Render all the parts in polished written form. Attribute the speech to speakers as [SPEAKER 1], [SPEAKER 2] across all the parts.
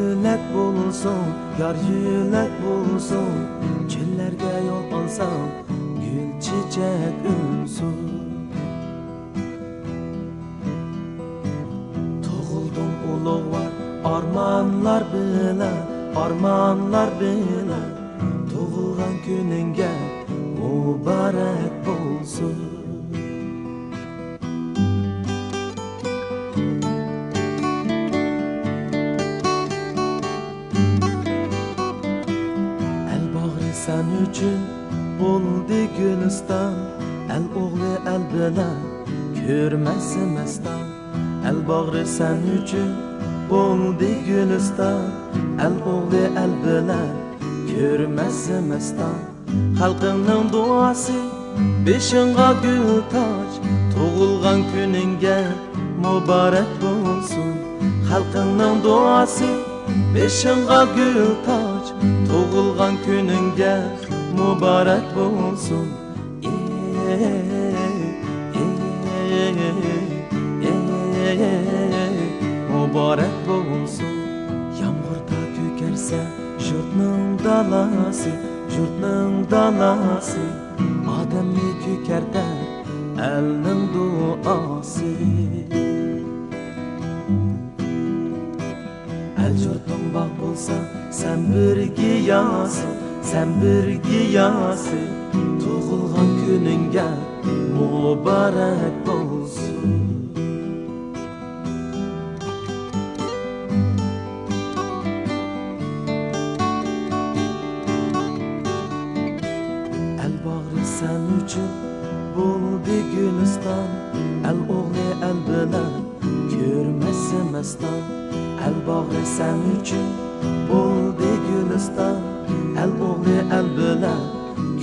[SPEAKER 1] yülek bulsun, yar yülek bulsun. Çillerge yol alsam, gül çiçek ünsün. Toğuldum ulug var, armanlar bilen, armanlar bilen. Toğulgan gününge mübarek bulsun. Sen üçün buldu Gülistan, el oğlu el bilen görmesi mestan. El bağrı sen üçün buldu Gülistan, el oğlu el bilen görmesi mestan. Halkının duası beşinga gül taç, doğulgan gününge mübarek bulsun. Halkının duası beşinga gül taç, doğulgan gününge mübarek bulsun. Mübarek bulsun. Yağmurda kökerse jurtның dalası, jurtның dalası. Ademni kökerter elning duası. El jurtың baq bulsa, sen bir giyasın, sen bir giyasın. Doğulgan gününge mübarek bulsun. El bağrı sen üçün buldu Gülistan, el oğlu el bilen görmesi mestan. El bağrı sen üçün buldu Gülistan, el oğlu el bilen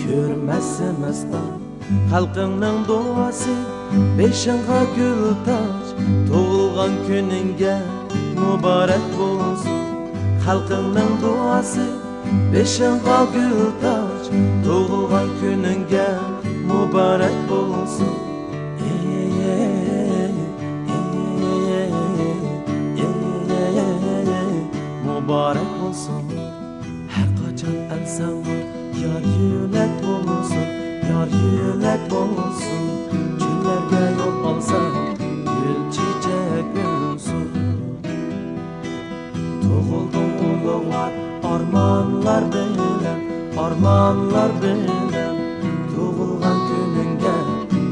[SPEAKER 1] görmesi mestan. Halkının duası beşinga gül taç, doğulgan gününge mübarek bulsun. Halkının duası beşinga gül taç, doğulgan gününge mübarek bulsun. Mübarek olsun. Her kaçan el sana yar yülek bulsun, yar yülek bulsun. Çillerge yol alsa gül çiçek ünsün. Doğuldum ulug var, armanlar bilen, armanlar bilen. Doğulgan gününge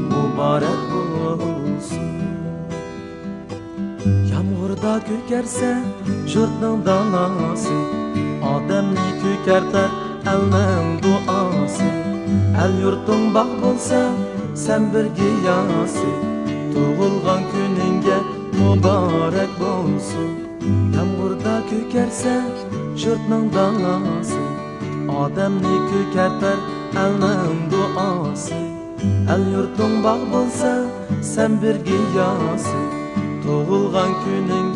[SPEAKER 1] mübarek bulsun. Yağmurda kökerse jurtның dalası, ademni kökerter elning duası. El yurtың baq bulsa, sen bir giyası. Doğulgan gününge mübarek bulsun. Yağmurda kökerse jurtның dalası, ademni kökerter elning duası. El yurtың baq bulsa, sen bir giyası. Doğulgan gününge